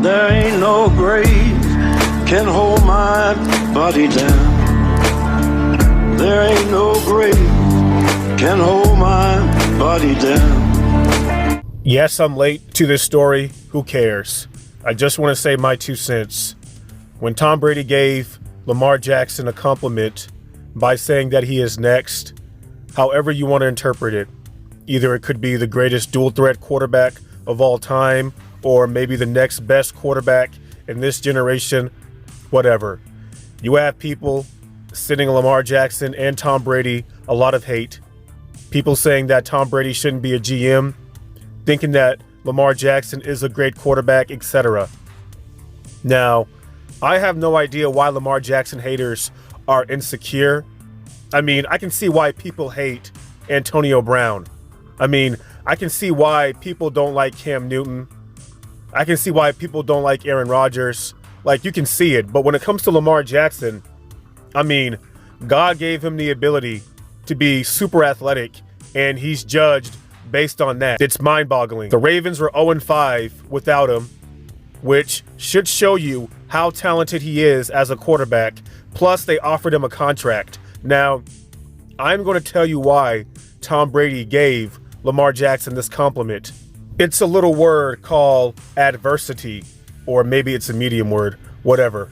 There ain't no grave can hold my body down. There ain't no grave can hold my body down. Yes, I'm late to this story. Who cares? I just want to say my 2 cents. When Tom Brady gave Lamar Jackson a compliment by saying that he is next, however you want to interpret it, either it could be the greatest dual threat quarterback of all time, or maybe the next best quarterback in this generation, whatever. You have people sending Lamar Jackson and Tom Brady a lot of hate. People saying that Tom Brady shouldn't be a GM, thinking that Lamar Jackson is a great quarterback, etc. Now, I have no idea why Lamar Jackson haters are insecure. I mean, I can see why people hate Antonio Brown. I mean, I can see why people don't like Cam Newton. I can see why people don't like Aaron Rodgers. Like, you can see it. But when it comes to Lamar Jackson, I mean, God gave him the ability to be super athletic, and he's judged based on that. It's mind-boggling. The Ravens were 0-5 without him, which should show you how talented he is as a quarterback. Plus, they offered him a contract. Now, I'm going to tell you why Tom Brady gave Lamar Jackson this compliment. It's a little word called adversity, or maybe it's a medium word, whatever.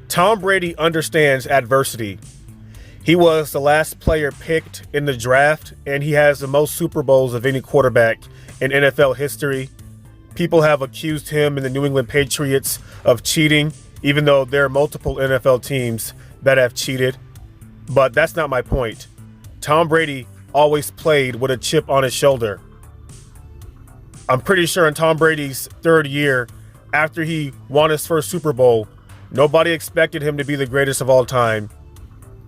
Tom Brady understands adversity. He was the last player picked in the draft, and he has the most Super Bowls of any quarterback in NFL history. People have accused him and the New England Patriots of cheating, even though there are multiple NFL teams that have cheated. But that's not my point. Tom Brady always played with a chip on his shoulder. I'm pretty sure in Tom Brady's 3rd year, after he won his first Super Bowl, nobody expected him to be the greatest of all time.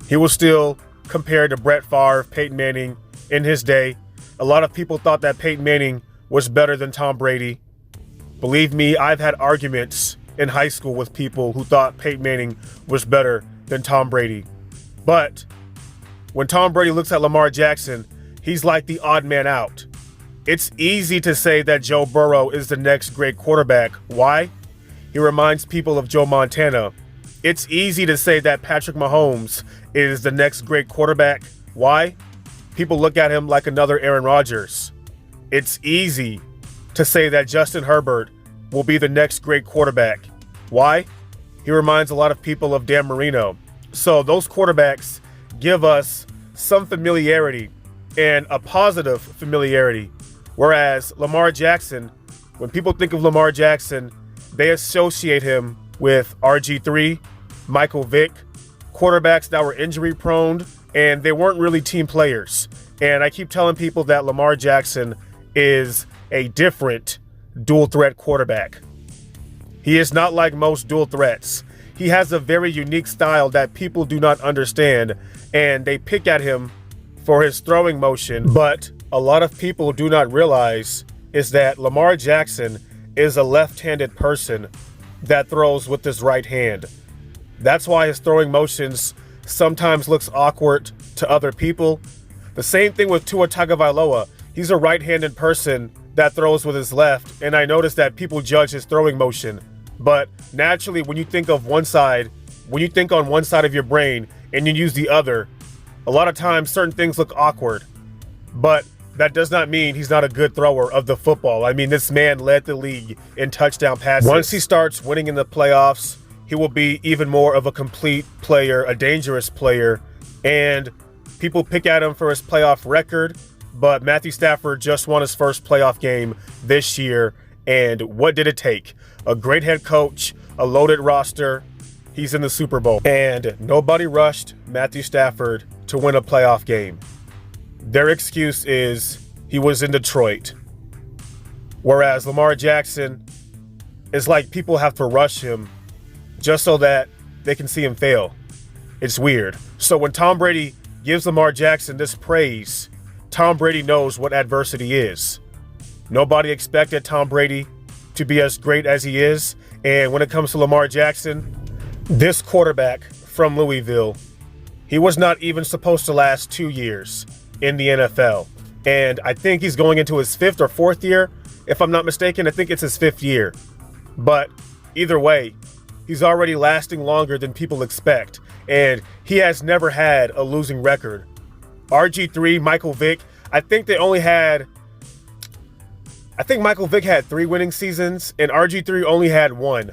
He was still compared to Brett Favre, Peyton Manning in his day. A lot of people thought that Peyton Manning was better than Tom Brady. Believe me, I've had arguments in high school with people who thought Peyton Manning was better than Tom Brady. But when Tom Brady looks at Lamar Jackson, he's like the odd man out. It's easy to say that Joe Burrow is the next great quarterback. Why? He reminds people of Joe Montana. It's easy to say that Patrick Mahomes is the next great quarterback. Why? People look at him like another Aaron Rodgers. It's easy to say that Justin Herbert will be the next great quarterback. Why? He reminds a lot of people of Dan Marino. So those quarterbacks give us some familiarity, and a positive familiarity. Whereas Lamar Jackson, when people think of Lamar Jackson, they associate him with RG3, Michael Vick, quarterbacks that were injury prone, and they weren't really team players. And I keep telling people that Lamar Jackson is a different dual threat quarterback. He is not like most dual threats. He has a very unique style that people do not understand, and they pick at him for his throwing motion. But a lot of people do not realize is that Lamar Jackson is a left-handed person that throws with his right hand. That's why his throwing motions sometimes looks awkward to other people. The same thing with Tua Tagovailoa. He's a right-handed person that throws with his left, and I noticed that people judge his throwing motion. But naturally, when you think of one side, when you think on one side of your brain and you use the other, a lot of times certain things look awkward. But that does not mean he's not a good thrower of the football. I mean, this man led the league in touchdown passes. Once he starts winning in the playoffs, he will be even more of a complete player, a dangerous player. And people pick at him for his playoff record, but Matthew Stafford just won his first playoff game this year. And what did it take? A great head coach, a loaded roster. He's in the Super Bowl. And nobody rushed Matthew Stafford to win a playoff game. Their excuse is he was in Detroit. Whereas Lamar Jackson is like people have to rush him just so that they can see him fail. It's weird. So when Tom Brady gives Lamar Jackson this praise, Tom Brady knows what adversity is. Nobody expected Tom Brady to be as great as he is. And when it comes to Lamar Jackson, this quarterback from Louisville, he was not even supposed to last 2 years in the NFL. And I think he's going into his 5th or 4th year. If I'm not mistaken, I think it's his 5th year. But Either way, he's already lasting longer than people expect, and he has never had a losing record. RG3, Michael Vick, I think Michael Vick had 3 winning seasons, and RG3 only had 1.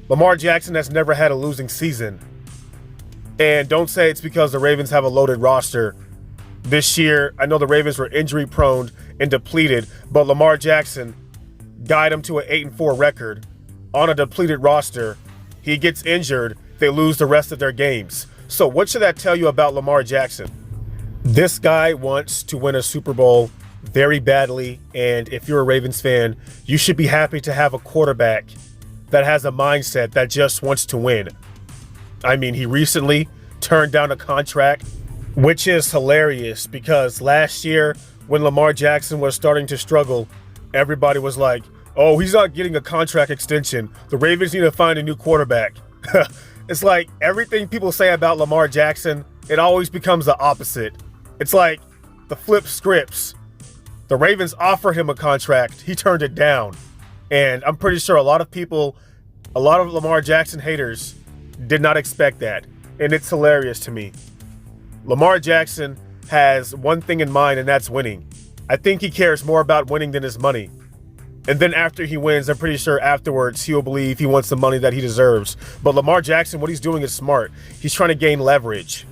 Lamar Jackson has never had a losing season. And don't say it's because the Ravens have a loaded roster. This year, I know the Ravens were injury prone and depleted, but Lamar Jackson guided them to an 8-4 record on a depleted roster. He gets injured, they lose the rest of their games. So what should that tell you about Lamar Jackson? This guy wants to win a Super Bowl very badly, and if you're a Ravens fan, you should be happy to have a quarterback that has a mindset that just wants to win. I mean, he recently turned down a contract, which is hilarious because last year when Lamar Jackson was starting to struggle, everybody was like, oh, he's not getting a contract extension. The Ravens need to find a new quarterback. It's like everything people say about Lamar Jackson, it always becomes the opposite. It's like the flip scripts. The Ravens offered him a contract. He turned it down. And I'm pretty sure a lot of Lamar Jackson haters did not expect that. And it's hilarious to me. Lamar Jackson has one thing in mind, and that's winning. I think he cares more about winning than his money. And then after he wins, I'm pretty sure afterwards he'll believe he wants the money that he deserves. But Lamar Jackson, what he's doing is smart. He's trying to gain leverage.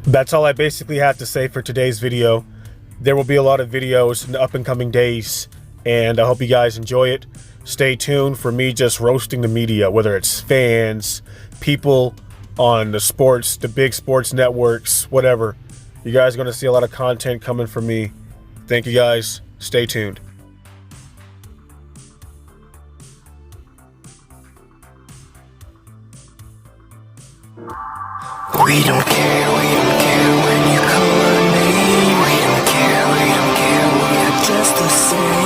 That's all I basically have to say for today's video. There will be a lot of videos in the up and coming days, and I hope you guys enjoy it. Stay tuned for me just roasting the media, whether it's fans, people on the big sports networks, whatever. You guys are going to see a lot of content coming from me. Thank you guys. Stay tuned. We don't care when you call our name. We don't care, we're just the same.